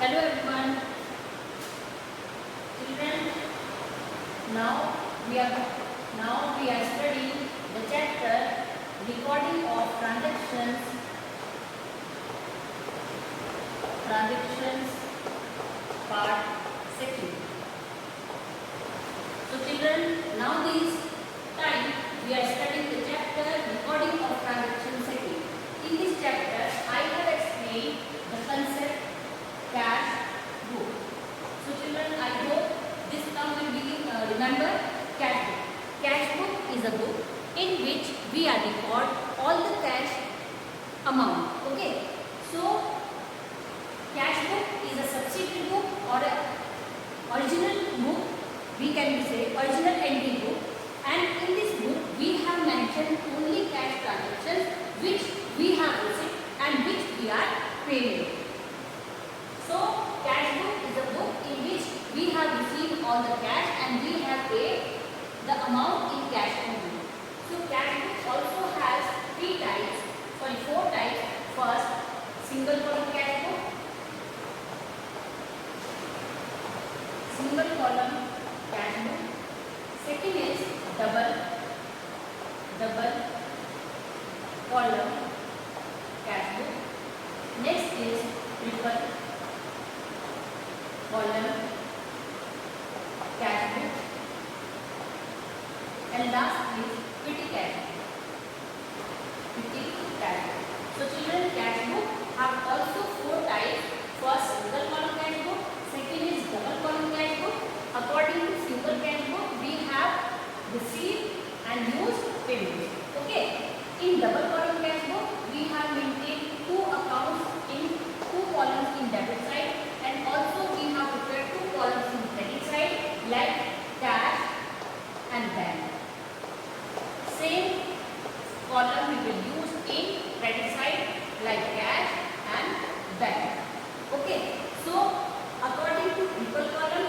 Hello everyone, children. Now we are studying the chapter recording of transactions part second. So children, now this time we are studying the chapter recording of transaction second. In this chapter, I have explained the concept cash book. So children, I hope this term will be remember cash book. Cash book is a book in which we are record all the cash amount. Okay. So cash book is a subsidiary book or a original book. We can say original entry book. And in this book we have mentioned only cash transactions which we have received and which we are paying. So cash book is a book in which we have received all the cash and we have paid the amount in cash only. So cash book also has four types. First, single column cash book. Single column cash book. Second is double column cash book. Next is triple column cash book, and last is petty cash book. So children, cash book have also four types. First, single column cash book. Second is double column cash book. According to single cash book, we have received and used payments. Okay. In double column cash book, we have maintained two accounts in two columns in debit side, and also we have prepared two columns in credit side like cash and bank. Same column we will use in credit side like cash and bank. Okay. So according to triple column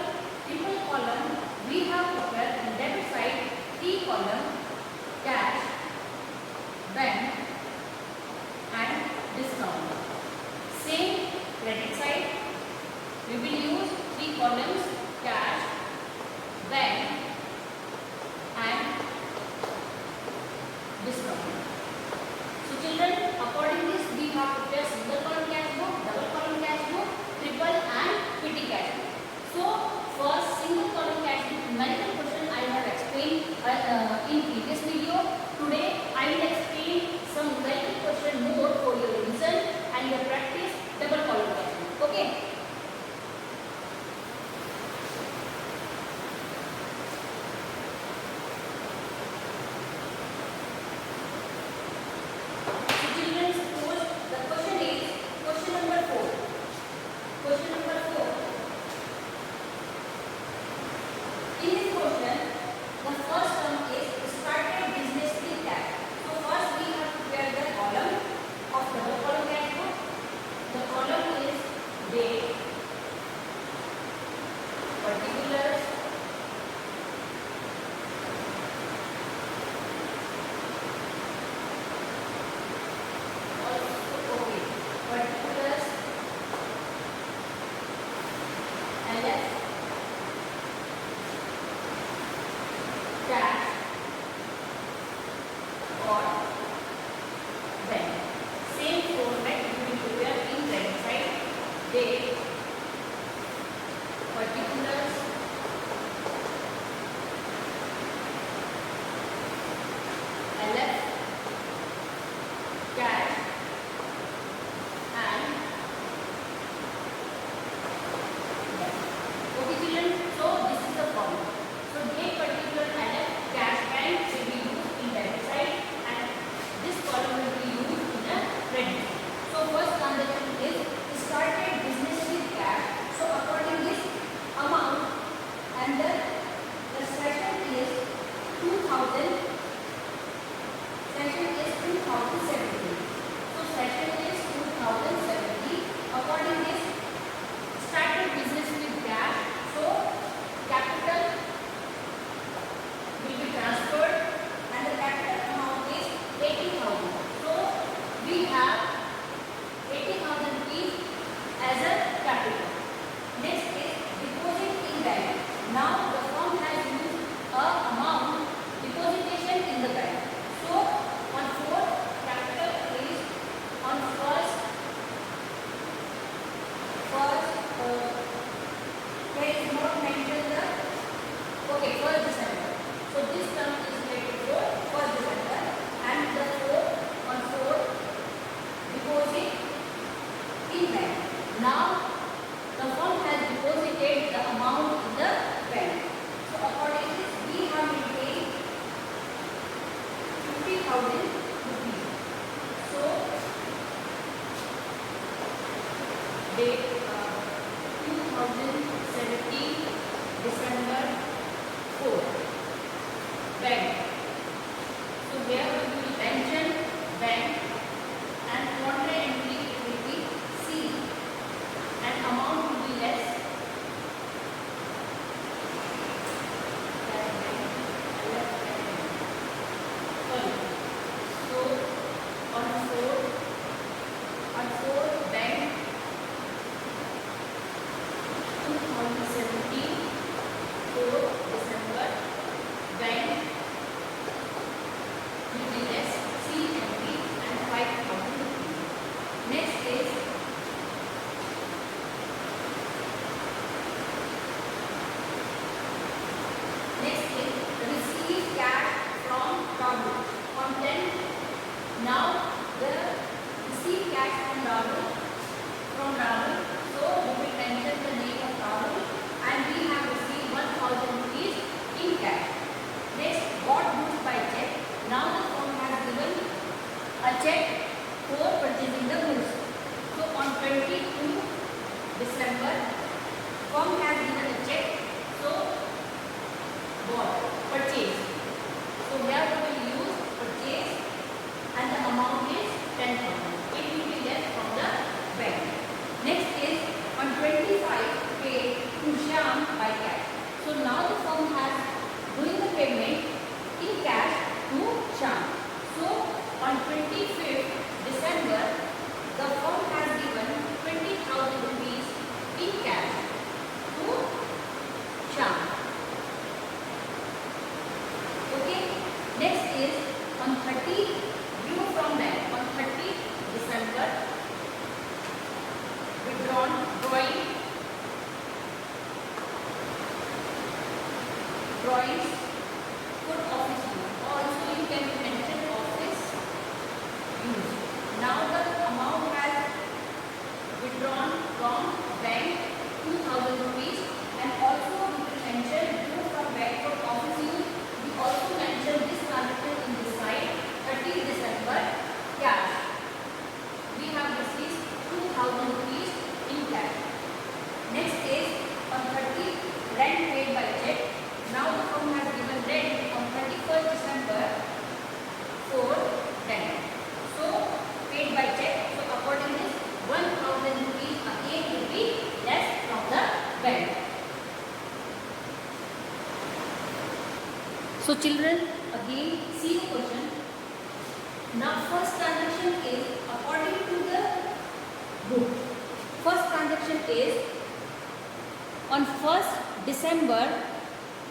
we have prepared in debit side three column cash, bank and discount. Same credit side we will use three columns cash, bank and discount. So children, according to this we have prepared single column cash book, double column cash book, triple and petty cash book. So first, single column cash book numerical question I have explained in previous video. Today I will explain some numerical question more for your revision and your practice double column cash book. Okay. Date, Now the firm has deposited the amount in the bank. So according to this, we have maintained 50,000 rupees. So date 2017 December 4 bank. So where we will mention bank and contra entry it will be C and amount will be less than bank. So on 4 bank 2017 4 December bank will be less C and B and 5,000 rupees. Next is receive cash from Rahul. Content. Now the receive cash from Rahul. So we will mention the name of Rahul and we have received 1,000 rupees in cash. Next, bought goods by check. Now the firm has given a check for purchasing the goods. So on 22 December, firm has given a check. So bought, purchase. So here we will use purchase and the amount is 10,000. It will be less from the bank. Next is on 25 paid to Shyam by cash. So now the firm has doing the payment in cash to Shyam. So on 25th December, the firm has given 20,000 rupees in cash to Shyam. Okay. Next is on 30 due from bank. On 30 December, withdrawn drawings for office use. Also you can mention office use. Now the amount has withdrawn from bank 2,000 rupees and also we will mention due from bank for office use. We also mention this transaction in this side 30 December cash. We have received 2,000 rupees in cash. Next is on 30 rent paid by check. Now the firm has given rent on 31st December for rent. So paid by check. So according to this 1,000 rupees again will be less from the bank. So children, again see the question. Now first transaction is according to the book. First transaction is on 1st December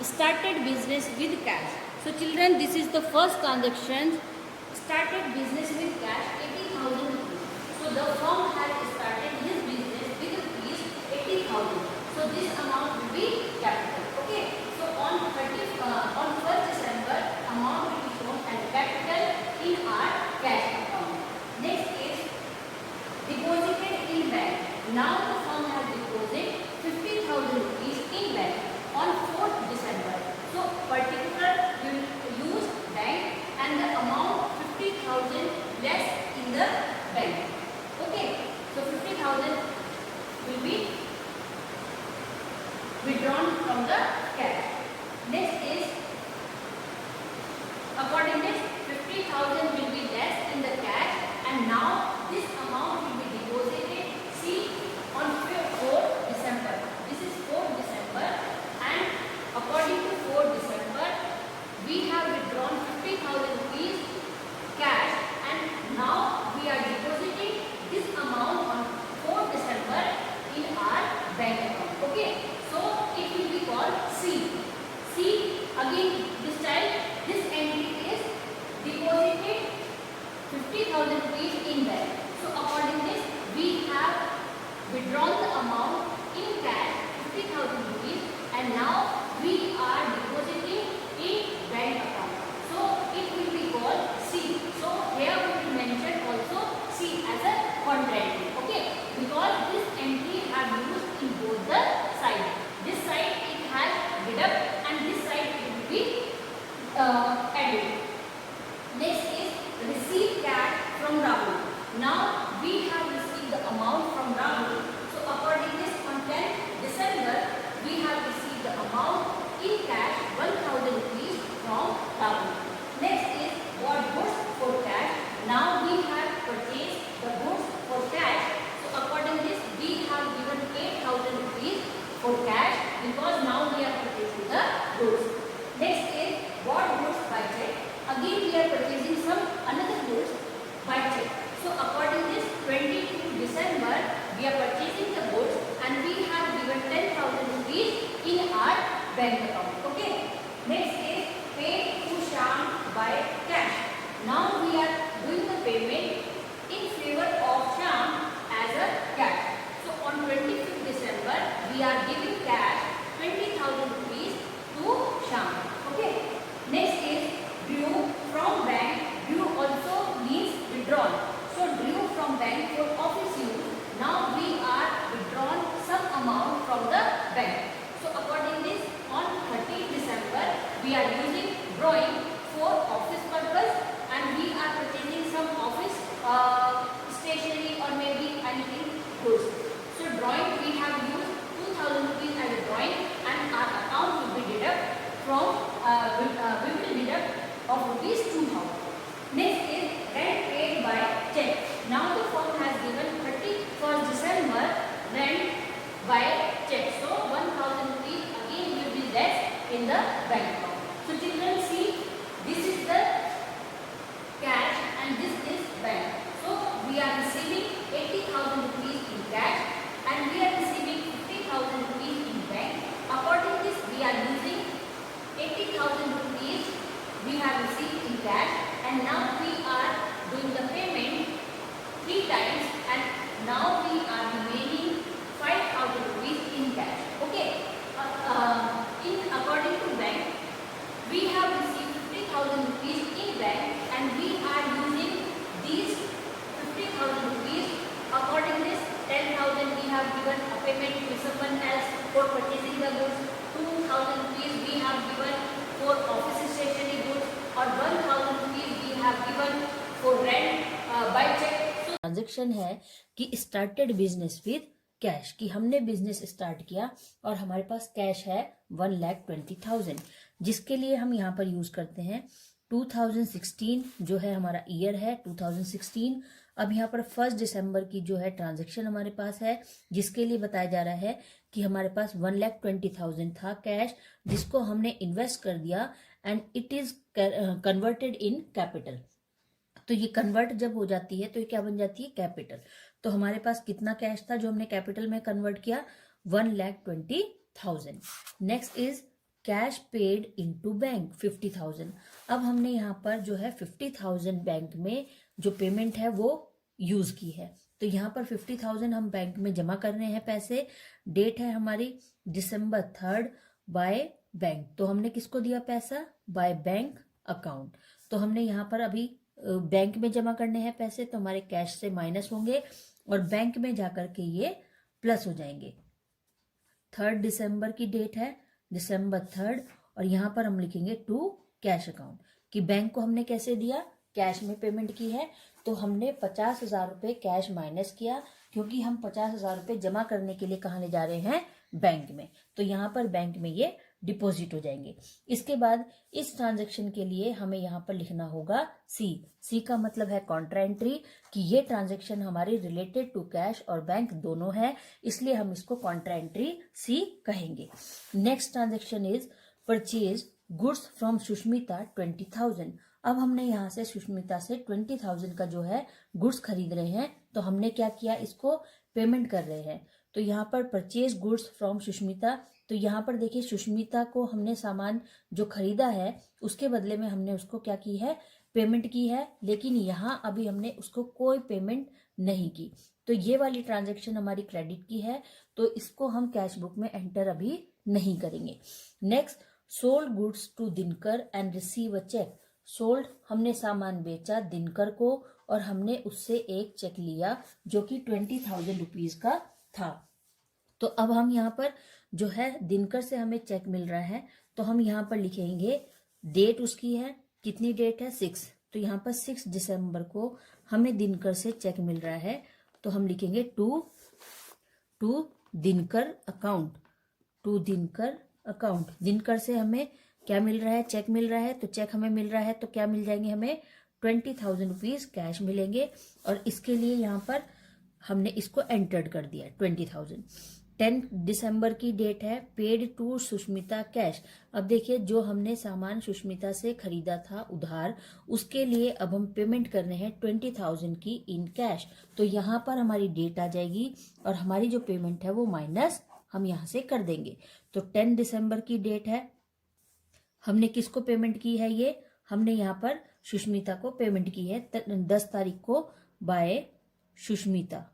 started business with cash. So children, this is the first transaction. Started business with cash 80,000 rupees. So the firm has started his business with rupees 80,000. So this amount will be capital. Okay. So on 1st December, amount will be shown as capital in our cash account. Next is deposited in bank. Now the firm has deposited 50,000 rupees in bank on 4th December. So particular will use bank and the amount 50,000 less in the bank. Okay. So 50,000 will be withdrawn from the cash. Next is according to this 50,000 will be less in the cash and now this amount will be deposited. See on 4th December. This is 4th December and according to 4th December we have withdrawn 50,000 rupees cash and now we are depositing this amount on 4th December in our bank account. Okay. So it will be called C. we are purchasing the goods and we have given 10,000 rupees in our bank account. Okay. Next is paid to Shyam by cash. Now we are doing the payment in favor of Shyam as a cash. So on 25th December we are giving cash 20,000 rupees to Shyam. Okay. Next is due from bank. Due also means withdrawn. So due from bank for office use. Now we are withdrawn some amount from the bank. So according this, on 30th December we are using drawing for office purpose and we are purchasing some office stationery or maybe anything goods. So drawing we have used 2,000 rupees as a drawing and our account will be deduct from we will deduct of rupees 2,000. Next is rent paid by check. Now the firm has given 31st December rent by check. So 1,000 rupees again will be less in the bank account. So children see, this is the cash and this is bank. So we are receiving 80,000 rupees in cash and we are receiving 50,000 rupees in bank. According to this, we are using 80,000 rupees we have received in cash and now we are doing the payment 3 times and now we are remaining 5,000 rupees in cash. Okay. In according to bank, we have received 50,000 rupees in bank and we are using these 50,000 rupees. According to this, 10,000 we have given a payment to someone else for purchasing the goods. 2,000 rupees we have given for office stationery goods और 1,000 rupees we have given for rent by check. Transaction है कि started business with cash, कि हमने business start किया और हमारे पास cash है 1,20,000, जिसके लिए हम यहाँ पर यूज करते हैं 2016 जो है हमारा ईयर है 2016। अब यहाँ पर 1 दिसंबर की जो है ट्रांजेक्शन हमारे पास है, जिसके लिए बताया जा रहा है कि हमारे पास 1,20,000 था कैश, जिसको हमने इन्वेस्ट कर दिया and it is converted in capital. तो ये कन्वर्ट जब हो जाती है तो ये क्या बन जाती है, कैपिटल। तो हमारे पास कितना कैश था जो हमने कैपिटल में कन्वर्ट किया, 1,20,000। Next is cash paid into bank 50,000। अब हमने यहाँ पर जो है 50,000 बैंक में जो पेमेंट है वो यूज की है। तो यहाँ पर 50,000 हम बैंक में जमा कर रहे हैं पैसे। डेट है हमारी December 3rd बाय बैंक। तो हमने किसको दिया पैसा, बाय बैंक अकाउंट। तो हमने यहाँ पर अभी बैंक में जमा करने हैं पैसे, तो हमारे कैश से माइनस होंगे और बैंक में जाकर के ये प्लस हो जाएंगे। 3rd दिसंबर की डेट है, December 3rd, और यहाँ पर हम लिखेंगे टू कैश अकाउंट कि बैंक को हमने कैसे दिया, कैश में पेमेंट की है। तो हमने 50,000 रुपये कैश माइनस किया, क्योंकि हम 50,000 रुपये जमा करने के लिए कहाँ ले जा रहे हैं, बैंक में। तो यहाँ पर बैंक में ये डिपॉजिट हो जाएंगे। इसके बाद इस ट्रांजैक्शन के लिए हमें यहाँ पर लिखना होगा सी का मतलब है कॉन्ट्रा एंट्री, कि ये ट्रांजैक्शन हमारी रिलेटेड टू कैश और बैंक दोनों है, इसलिए हम इसको कॉन्ट्रा एंट्री सी कहेंगे। Next transaction is purchase goods from Sushmita 20,000। अब हमने यहाँ से सुष्मिता से 20,000 का जो है गुड्स खरीद रहे हैं, तो हमने क्या किया, इसको पेमेंट कर रहे हैं। तो यहाँ पर परचेज गुड्स फ्रॉम सुष्मिता, तो यहाँ पर देखिए सुष्मिता को हमने सामान जो खरीदा है उसके बदले में हमने उसको क्या की है, पेमेंट की है, लेकिन यहाँ अभी हमने उसको कोई पेमेंट नहीं की। तो ये वाली ट्रांजैक्शन हमारी क्रेडिट की है, तो इसको हम कैश बुक में एंटर अभी नहीं करेंगे। Next, sold goods to Dinkar and receive a cheque. Sold हमने सामान बेचा दिनकर को और हमने उससे एक चेक लिया जो कि 20,000 रुपीज का था। तो अब हम यहाँ पर जो है दिनकर से हमें चेक मिल रहा है, तो हम यहाँ पर लिखेंगे डेट उसकी है, कितनी डेट है, 6। तो यहाँ पर 6 दिसंबर को हमें दिनकर से चेक मिल रहा है, तो हम लिखेंगे to Dinkar account, to Dinkar account. Dinkar से हमें क्या मिल रहा है, चेक मिल रहा है, तो चेक हमें मिल रहा है, तो क्या मिल जाएंगे, हमें 20,000 रुपीज कैश मिलेंगे। और इसके लिए यहाँ पर हमने इसको एंटर्ड कर दिया 20,000। 10 दिसंबर की डेट है, पेड टू सुष्मिता कैश। अब देखिए जो हमने सामान सुष्मिता से खरीदा था उधार, उसके लिए अब हम पेमेंट कर रहे हैं 20,000 की इन कैश। तो यहाँ पर हमारी डेट आ जाएगी और हमारी जो पेमेंट है वो माइनस हम यहाँ से कर देंगे। तो 10 दिसंबर की डेट है, हमने किसको पेमेंट की है, ये हमने यहाँ पर सुष्मिता को पेमेंट की है 10 तारीख को बाय सुष्मिता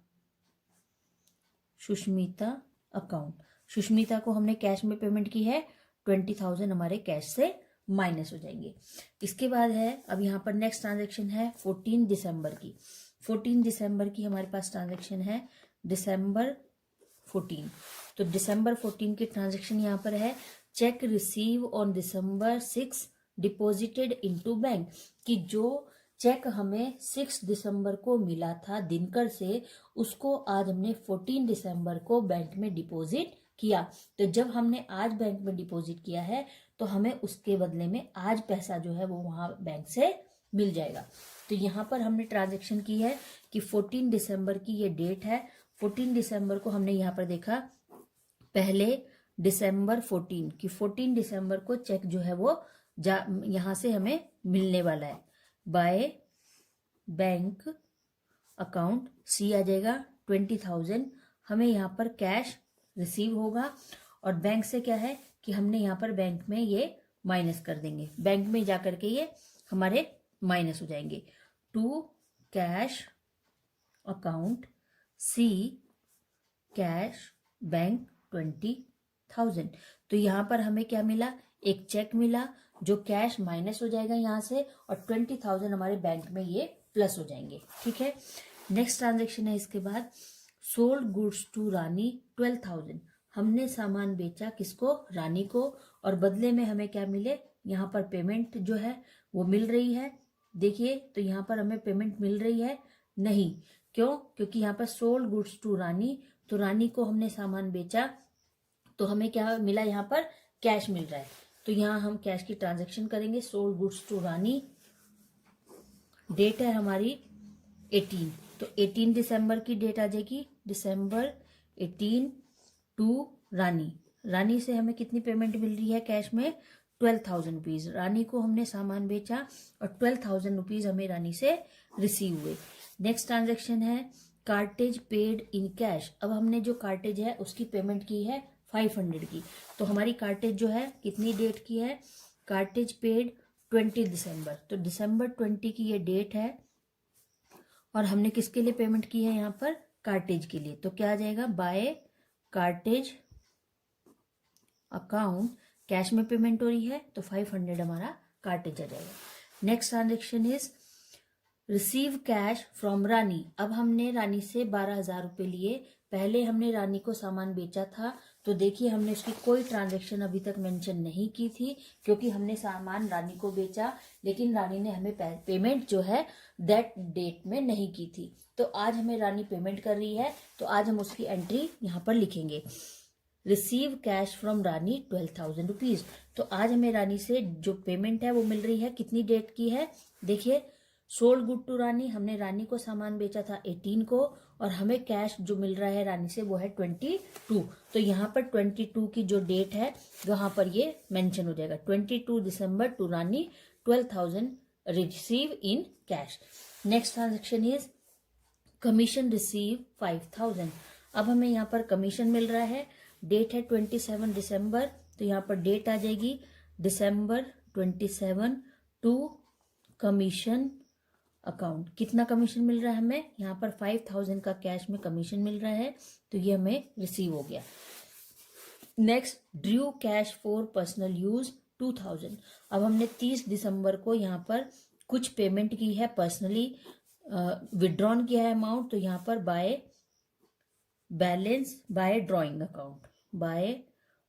अकाउंट। सुष्मिता को हमने कैश में पेमेंट की है, 20,000 हमारे कैश से माइनस हो जाएंगे। इसके बाद है अब यहाँ पर नेक्स्ट ट्रांजेक्शन है 14 दिसंबर की। 14 दिसंबर की हमारे पास ट्रांजेक्शन है दिसंबर 14। तो दिसंबर 14 की ट्रांजेक्शन यहाँ पर है, check receive on December 6 deposited into bank, कि जो चेक हमें 6 दिसंबर को मिला था दिनकर से, उसको आज हमने 14 दिसंबर को बैंक में डिपॉजिट किया। तो जब हमने आज बैंक में डिपॉजिट किया है तो हमें उसके बदले में आज पैसा जो है वो वहां बैंक से मिल जाएगा। तो यहाँ पर हमने ट्रांजेक्शन की है कि 14 दिसंबर की ये डेट है। 14 दिसंबर को हमने यहाँ पर देखा, पहले दिसंबर 14 की 14 दिसंबर को चेक जो है वो यहाँ से हमें मिलने वाला है बाय बैंक अकाउंट सी आ जाएगा 20,000। हमें यहाँ पर कैश रिसीव होगा और बैंक से क्या है कि हमने यहाँ पर बैंक में ये माइनस कर देंगे, बैंक में जाकर के ये हमारे माइनस हो जाएंगे। To cash account C cash bank 20,000। तो यहाँ पर हमें क्या मिला, एक चेक मिला जो कैश माइनस हो जाएगा यहाँ से और 20,000 हमारे बैंक में ये प्लस हो जाएंगे। ठीक है, नेक्स्ट ट्रांजेक्शन है इसके बाद, सोल्ड गुड्स टू रानी 12,000। हमने सामान बेचा किसको, रानी को, और बदले में हमें क्या मिले, यहाँ पर पेमेंट जो है वो मिल रही है। देखिए तो यहाँ पर हमें पेमेंट मिल रही है नहीं, क्यों, क्योंकि यहाँ पर सोल्ड गुड्स टू रानी, तो रानी को हमने सामान बेचा तो हमें क्या मिला, यहाँ पर कैश मिल रहा है। तो यहाँ हम कैश की ट्रांजैक्शन करेंगे। Sold goods to Rani, date है हमारी 18, तो 18 दिसंबर की डेट आ जाएगी, दिसंबर 18 टू रानी। रानी से हमें कितनी पेमेंट मिल रही है कैश में, 12,000 रुपीज। रानी को हमने सामान बेचा और 12,000 रुपीज हमें रानी से रिसीव हुए। नेक्स्ट ट्रांजेक्शन है कार्टेज पेड इन कैश। अब हमने जो कार्टेज है उसकी पेमेंट की है 500 की। तो हमारी कार्टेज जो है कितनी डेट की है, कार्टेज पेड 20 दिसंबर, तो दिसंबर 20 की ये डेट है और हमने किसके लिए पेमेंट की है, यहाँ पर कार्टेज के लिए। तो क्या आ जाएगा, बाय कार्टेज अकाउंट, कैश में पेमेंट हो रही है तो 500 हमारा कार्टेज आ जाएगा। Next transaction is receive cash from Rani. अब हमने रानी से 12,000 रुपये लिए। पहले हमने रानी को सामान बेचा था, तो देखिए हमने उसकी कोई ट्रांजैक्शन अभी तक मेंशन नहीं की थी, क्योंकि हमने सामान रानी को बेचा लेकिन रानी ने हमें पेमेंट जो है दैट डेट में नहीं की थी। तो आज हमें रानी पेमेंट कर रही है, तो आज हम उसकी एंट्री यहाँ पर लिखेंगे, receive cash from Rani 12,000 rupees. तो आज हमें रानी से जो पेमेंट है वो मिल रही है, कितनी डेट की है, देखिए सोल्ड गुड टू रानी, हमने रानी को सामान बेचा था 18 को और हमें कैश जो मिल रहा है रानी से वो है 22। तो यहाँ पर 22 की जो डेट है वहां पर ये मेंशन हो जाएगा, 22 दिसंबर to Rani 12,000 receive in cash. Next transaction is commission receive 5,000। अब हमें यहाँ पर कमीशन मिल रहा है, डेट है 27 दिसंबर, तो यहाँ पर डेट आ जाएगी दिसंबर 27 टू कमीशन अकाउंट। कितना कमीशन मिल रहा है हमें, यहाँ पर 5,000 का कैश में कमीशन मिल रहा है, तो ये हमें रिसीव हो गया। Next Drew cash for personal use 2,000। अब हमने 30 दिसंबर को यहाँ पर कुछ पेमेंट की है, पर्सनली विड्रॉन किया है अमाउंट, तो यहाँ पर by balance bye drawing account, bye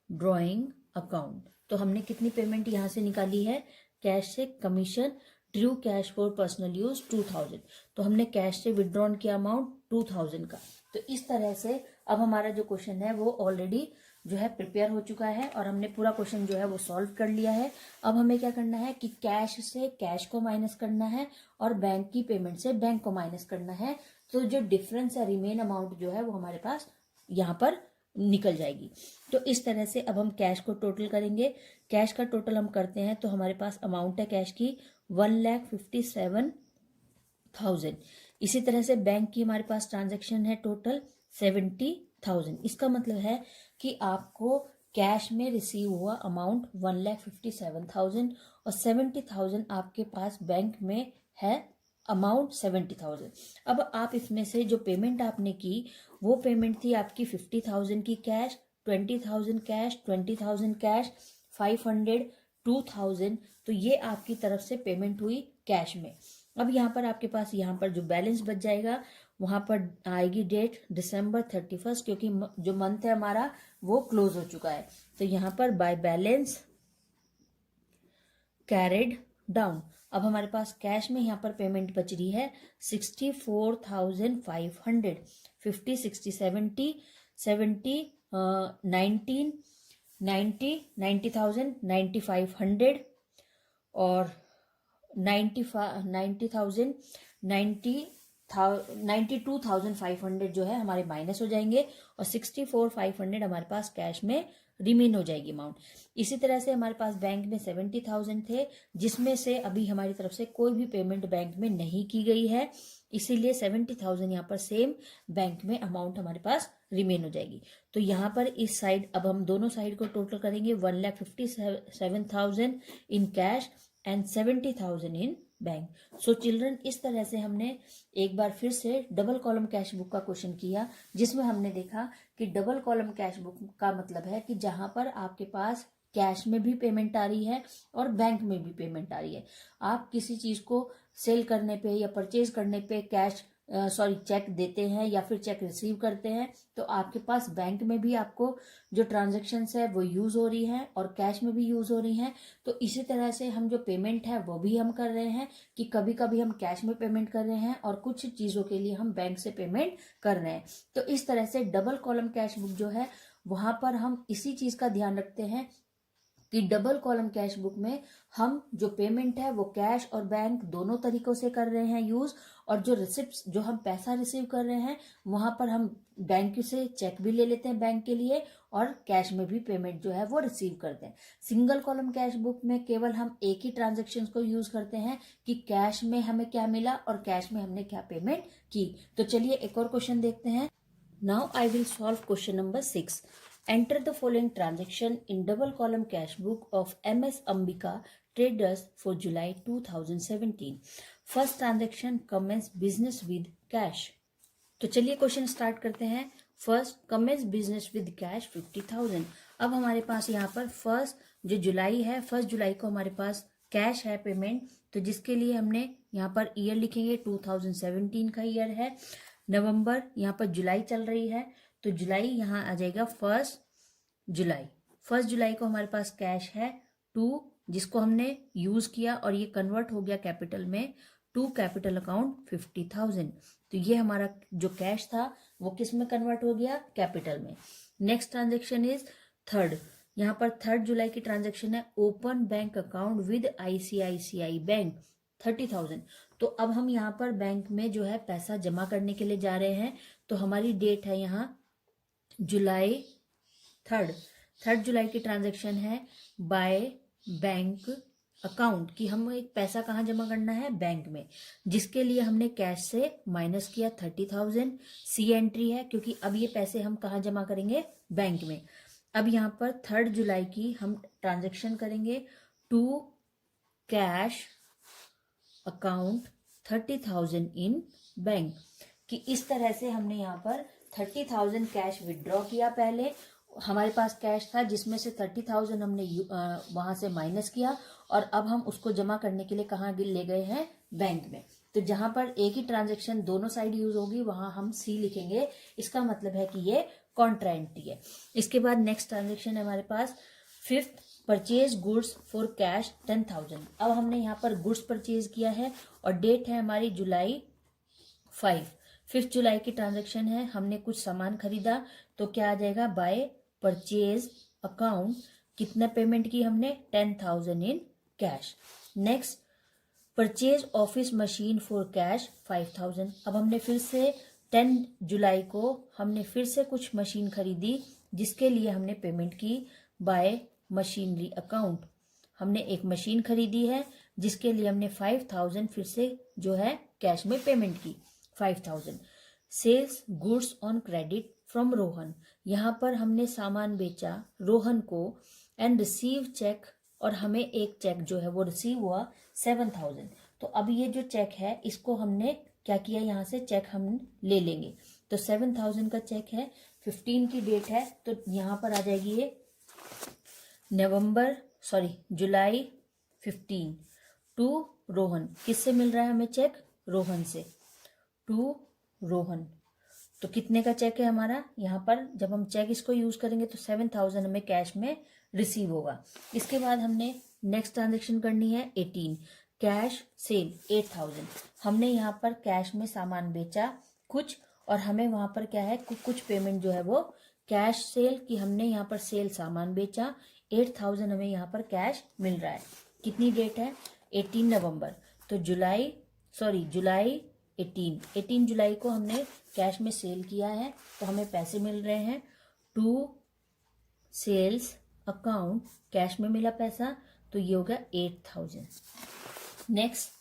drawing account. तो हमने कितनी पेमेंट यहाँ से निकाली है, कैश से commission, Drew cash for personal use 2,000। तो हमने कैश से विड्रॉन किया अमाउंट 2,000 का। तो इस तरह से अब हमारा जो क्वेश्चन है वो ऑलरेडी जो है प्रिपेयर हो चुका है और हमने पूरा क्वेश्चन जो है वो सॉल्व कर लिया है। अब हमें क्या करना है कि कैश से कैश को माइनस करना है और बैंक की पेमेंट से बैंक को माइनस करना है। तो जो डिफरेंस है, रिमेन अमाउंट जो है वो हमारे पास यहाँ पर निकल जाएगी। तो इस तरह से अब हम कैश को टोटल करेंगे। कैश का टोटल हम करते हैं तो हमारे पास अमाउंट है कैश की 1,57,000। इसी तरह से बैंक की हमारे पास ट्रांजैक्शन है टोटल 70,000। इसका मतलब है कि आपको कैश में रिसीव हुआ अमाउंट 1,57,000 और 70,000 आपके पास बैंक में है अमाउंट 70,000। अब आप इसमें से जो पेमेंट आपने की वो पेमेंट थी आपकी 50,000 की कैश, 20,000 कैश, 20,000 कैश, 500, 2,000। तो ये आपकी तरफ से पेमेंट हुई कैश में। अब यहाँ पर आपके पास यहाँ पर जो बैलेंस बच जाएगा वहां पर आएगी डेट December 31, क्योंकि जो मंथ है हमारा वो क्लोज हो चुका है। तो यहाँ पर बाय बैलेंस कैरिड डाउन। अब हमारे पास कैश में यहाँ पर पेमेंट बच रही है 64,500, 50, 60, 70, 70, 19, 90, 90,000, 9,500 और 90,000, 92,500 जो है हमारे माइनस हो जाएंगे और 64,500 हमारे पास कैश में रिमेन हो जाएगी अमाउंट। इसी तरह से हमारे पास बैंक में 70,000 थे, जिसमें से अभी हमारी तरफ से कोई भी पेमेंट बैंक में नहीं की गई है, इसीलिए 70,000 यहाँ पर सेम बैंक में अमाउंट हमारे पास रिमेन हो जाएगी। तो यहाँ पर इस साइड अब हम दोनों साइड को टोटल करेंगे 1,57,000 in cash and 70,000 in bank. So children, इस तरह से हमने एक बार फिर से डबल कॉलम कैश बुक का क्वेश्चन किया, जिसमें हमने देखा कि डबल कॉलम कैश बुक का मतलब है कि जहां पर आपके पास कैश में भी पेमेंट आ रही है और बैंक में भी पेमेंट आ रही है। आप किसी चीज को सेल करने पे या परचेज करने पे कैश चेक देते हैं या फिर चेक रिसीव करते हैं, तो आपके पास बैंक में भी आपको जो ट्रांजैक्शंस है वो यूज हो रही हैं और कैश में भी यूज हो रही हैं। तो इसी तरह से हम जो पेमेंट है वो भी हम कर रहे हैं कि कभी कभी हम कैश में पेमेंट कर रहे हैं और कुछ चीजों के लिए हम बैंक से पेमेंट कर रहे हैं। तो इस तरह से डबल कॉलम कैश बुक जो है वहां पर हम इसी चीज का ध्यान रखते हैं कि डबल कॉलम कैश बुक में हम जो पेमेंट है वो कैश और बैंक दोनों तरीकों से कर रहे हैं यूज, और जो रिसिप्ट जो हम पैसा रिसीव कर रहे हैं वहां पर हम बैंक से चेक भी ले लेते हैं बैंक के लिए और कैश में भी पेमेंट जो है वो रिसीव करते हैं। सिंगल कॉलम कैश बुक में केवल हम एक ही ट्रांजेक्शन को यूज करते हैं कि कैश में हमें क्या मिला और कैश में हमने क्या पेमेंट की। तो चलिए एक और क्वेश्चन देखते हैं। Now I will solve question number 6. Enter the following transaction in double column cash book of MS Ambika Traders for July 2017. First transaction commence business with cash. तो चलिए क्वेश्चन स्टार्ट करते हैं। First, commence business with cash 50,000। अब हमारे पास यहाँ पर first जो जुलाई है, 1 जुलाई को हमारे पास कैश है पेमेंट, तो जिसके लिए हमने यहाँ पर ईयर लिखेंगे 2017 का ईयर है। नवंबर, यहाँ पर जुलाई चल रही है तो जुलाई यहाँ आ जाएगा 1 जुलाई। 1 जुलाई को हमारे पास कैश है 2, जिसको हमने यूज किया और ये कन्वर्ट हो गया कैपिटल में टू कैपिटल अकाउंट 50,000। तो ये हमारा जो कैश था वो किस में कन्वर्ट हो गया, कैपिटल में। Next transaction is 3rd। यहाँ पर 3rd जुलाई की ट्रांजेक्शन है open bank account with ICICI bank 30,000। तो अब हम यहाँ पर बैंक में जो है पैसा जमा करने के लिए जा रहे हैं, तो हमारी डेट है यहाँ जुलाई 3rd जुलाई की ट्रांजेक्शन है बाय बैंक अकाउंट कि हम एक पैसा कहाँ जमा करना है, बैंक में, जिसके लिए हमने कैश से माइनस किया 30,000। सी एंट्री है क्योंकि अब ये पैसे हम कहाँ जमा करेंगे, बैंक में। अब यहाँ पर 3rd जुलाई की हम ट्रांजेक्शन करेंगे to cash account 30,000 in bank, कि इस तरह से हमने यहाँ पर 30,000 कैश विड्रॉ किया। पहले हमारे पास कैश था जिसमें से 30,000 हमने वहां से माइनस किया और अब हम उसको जमा करने के लिए कहाँ ले गए हैं, बैंक में। तो जहां पर एक ही ट्रांजेक्शन दोनों साइड यूज होगी वहां हम सी लिखेंगे। इसका मतलब है कि ये कॉन्ट्रा एंट्री है। इसके बाद नेक्स्ट ट्रांजेक्शन है हमारे पास 5th, purchase goods for cash 10,000। अब हमने यहाँ पर गुड्स परचेज किया है और डेट है हमारी जुलाई 5 जुलाई की ट्रांजेक्शन है। हमने कुछ सामान खरीदा तो क्या आ जाएगा, बाय परचेज अकाउंट कितना पेमेंट की हमने, 10,000 इन cash. Next, purchase office machine for cash 5,000। अब हमने फिर से 10 जुलाई को हमने फिर से कुछ मशीन खरीदी जिसके लिए हमने पेमेंट की बाय मशीनरी अकाउंट। हमने एक मशीन खरीदी है जिसके लिए हमने 5000 फिर से जो है कैश में पेमेंट की 5000। Sales goods on credit from Rohan, यहाँ पर हमने सामान बेचा रोहन को एंड रिसीव चेक, और हमें एक चेक जो है वो रिसीव हुआ 7000। तो अब ये जो चेक है इसको हमने क्या किया, यहाँ से चेक हम ले लेंगे। तो 7000 का चेक है, 15 की डेट है, तो यहाँ पर आ जाएगी ये जुलाई 15 टू रोहन। किससे मिल रहा है हमें चेक? रोहन से, टू रोहन। तो कितने का चेक है हमारा? यहाँ पर जब हम चेक इसको यूज करेंगे तो 7000 हमें कैश में रिसीव होगा। इसके बाद हमने नेक्स्ट ट्रांजेक्शन करनी है 18 कैश सेल 8000। हमने यहाँ पर कैश में सामान बेचा कुछ, और हमें वहां पर क्या है कुछ पेमेंट जो है वो कैश सेल की, हमने यहाँ पर सेल सामान बेचा 8000 हमें यहाँ पर कैश मिल रहा है। कितनी डेट है? 18 नवंबर। तो जुलाई 18 जुलाई को हमने कैश में सेल किया है, तो हमें पैसे मिल रहे हैं टू सेल्स अकाउंट, कैश में मिला पैसा, तो ये हो गया 8000। Next,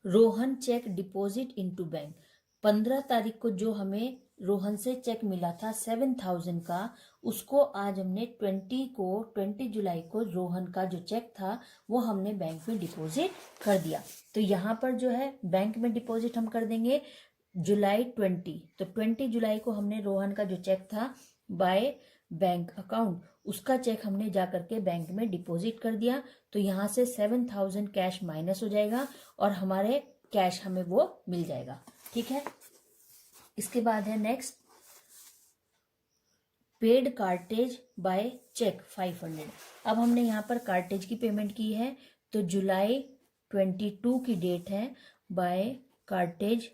Rohan cheque deposit into bank. 15 तारीख को जो हमें रोहन से चेक मिला था 7000 का, उसको आज हमने 20 जुलाई को रोहन का जो चेक था वो हमने बैंक में डिपॉजिट कर दिया। तो यहाँ पर जो है बैंक में डिपॉजिट हम कर देंगे जुलाई 20। तो 20 जुलाई को हमने रोहन का जो चेक था बाय बैंक अकाउंट, उसका चेक हमने जाकर के बैंक में डिपॉजिट कर दिया। तो यहाँ से 7000 कैश माइनस हो जाएगा और हमारे कैश हमें वो मिल जाएगा। ठीक है, इसके बाद है next paid cartage by cheque 500। अब हमने यहाँ पर कार्टेज की पेमेंट की है, तो जुलाई 22 की डेट है, बाय कार्टेज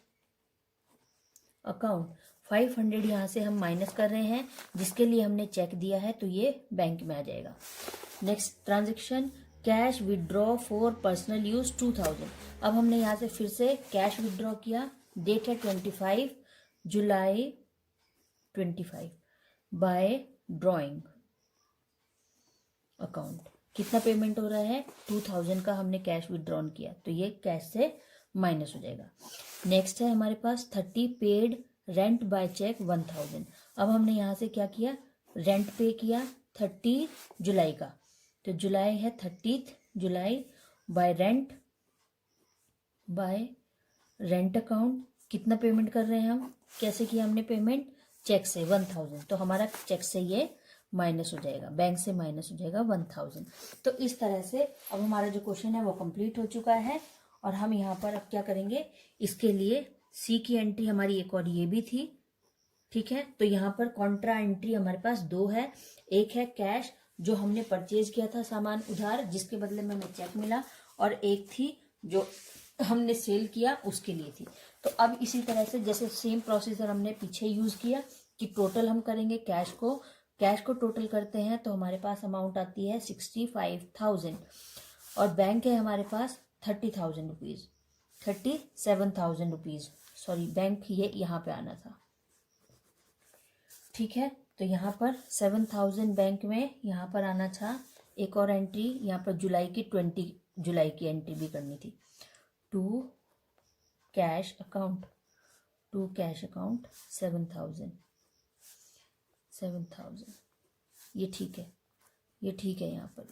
अकाउंट 500 यहाँ से हम माइनस कर रहे हैं जिसके लिए हमने चेक दिया है, तो ये बैंक में आ जाएगा। Next transaction cash withdraw for personal use 2000। अब हमने यहाँ से फिर से कैश विड्रॉ किया, डेट है 25 जुलाई 25 बाय ड्रॉइंग अकाउंट। कितना पेमेंट हो रहा है? 2000 का हमने कैश विड्रॉन किया, तो ये कैश से माइनस हो जाएगा। नेक्स्ट है हमारे पास 30 पेड रेंट बाय चेक 1000। अब हमने यहाँ से क्या किया, रेंट पे किया 30 जुलाई का, तो जुलाई है 30 जुलाई बाय रेंट अकाउंट। कितना पेमेंट कर रहे हैं हम? कैसे किया हमने पेमेंट? चेक से 1000। तो हमारा चेक से ये माइनस हो जाएगा, बैंक से माइनस हो जाएगा 1000। तो इस तरह से अब हमारा जो क्वेश्चन है वो कंप्लीट हो चुका है। और हम यहाँ पर अब क्या करेंगे, इसके लिए सी की एंट्री हमारी एक और ये भी थी। ठीक है, तो यहाँ पर कॉन्ट्रा एंट्री हमारे पास दो है। एक है कैश जो हमने परचेज किया था सामान उधार, जिसके बदले में हमें चेक मिला, और एक थी जो हमने सेल किया उसके लिए थी। तो अब इसी तरह से जैसे सेम प्रोसीजर हमने पीछे यूज किया कि टोटल हम करेंगे कैश को टोटल करते हैं, तो हमारे पास अमाउंट आती है 65,000 और बैंक है हमारे पास 30,000 रुपीज, 37,000 रुपीज। सॉरी, बैंक ये यहाँ पे आना था। ठीक है, तो यहाँ पर 7000 बैंक में यहाँ पर आना था। एक और एंट्री यहाँ पर जुलाई की 20 जुलाई की एंट्री भी करनी थी। टू कैश अकाउंट 7000 ये ठीक है यहाँ पर।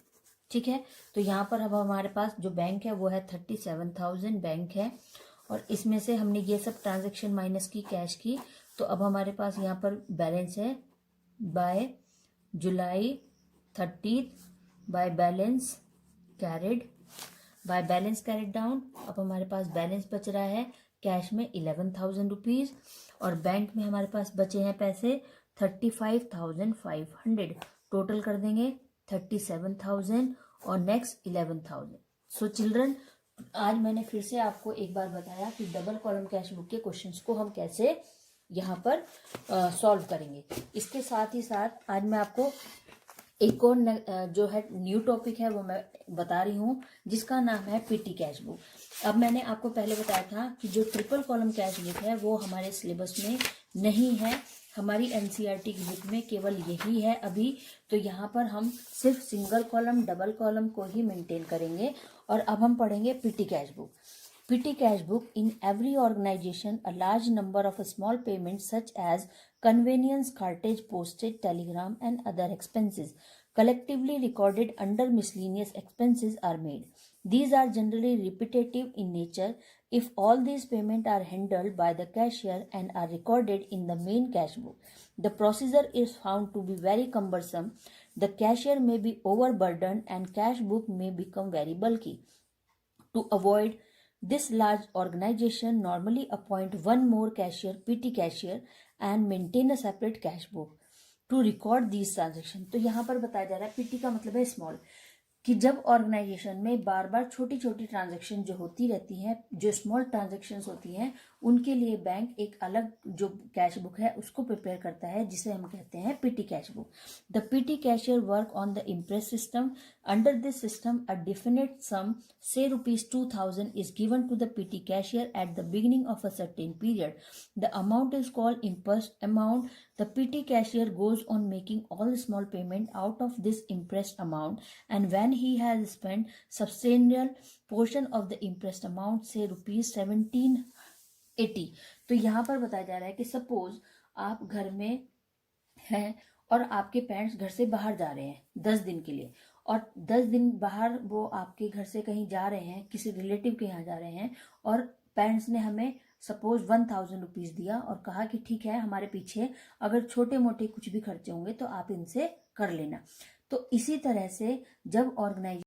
ठीक है, तो यहाँ पर अब हमारे पास जो बैंक है वो है 37,000 बैंक है, और इसमें से हमने ये सब ट्रांजैक्शन माइनस की कैश की। तो अब हमारे पास यहाँ पर बैलेंस है by July 30 by balance carried down. अब हमारे पास बैलेंस बच रहा है कैश में 11,000 रुपीज, और बैंक में हमारे पास बचे हैं पैसे 35,500। टोटल कर देंगे 37,000 और नेक्स्ट 11,000। सो चिल्ड्रन, आज मैंने फिर से आपको एक बार बताया कि डबल कॉलम कैश बुक के क्वेश्चंस को हम कैसे यहाँ पर सॉल्व करेंगे। इसके साथ ही साथ आज मैं आपको एक और जो है न्यू टॉपिक है वो मैं बता रही हूँ, जिसका नाम है पीटी कैश बुक। अब मैंने आपको पहले बताया था कि जो ट्रिपल कॉलम कैश बुक है वो हमारे सिलेबस में नहीं है, हमारी एनसीईआरटी की बुक में केवल यही है अभी। तो यहाँ पर हम सिर्फ सिंगल कॉलम डबल कॉलम को ही मेंटेन करेंगे। और अब हम पढ़ेंगे PT cash book. Petty cash book in every organization a large number of small payments such as convenience, cartage, postage, telegram and other expenses collectively recorded under miscellaneous expenses are made. These are generally repetitive in nature. If all these payments are handled by the cashier and are recorded in the main cash book, the procedure is found to be very cumbersome. The cashier may be overburdened and cash book may become very bulky. To avoid this, large organization normally appoint one more cashier, PT cashier, and maintain a separate cash book to record these transactions. तो यहाँ पर बताया जा रहा है PT का मतलब है स्मॉल, कि जब ऑर्गेनाइजेशन में बार बार छोटी छोटी ट्रांजैक्शन जो होती रहती हैं, जो स्मॉल ट्रांजैक्शंस होती हैं, उनके लिए बैंक एक अलग जो कैश बुक है उसको प्रिपेयर करता है, जिसे हम कहते हैं petty cash book. The petty cashier work on the imprest system. Under this system a definite sum, say ₹2000 is given to the PT cashier at the beginning of a certain period. The amount is called impressed amount. The PT cashier goes on making all the small payment out of this impressed amount, and when he has spent substantial portion of the impressed amount, say ₹1780. तो यहाँ पर बताया जा रहा है कि suppose आप घर में हैं और आपके पेरेंट्स घर से बाहर जा रहे हैं 10 दिन के लिए, और 10 दिन बाहर वो आपके घर से कहीं जा रहे हैं, किसी रिलेटिव के यहाँ जा रहे हैं, और पेरेंट्स ने हमें सपोज 1000 रुपीज दिया और कहा कि ठीक है, हमारे पीछे अगर छोटे मोटे कुछ भी खर्चे होंगे तो आप इनसे कर लेना. तो इसी तरह से जब ऑर्गेनाइजेशन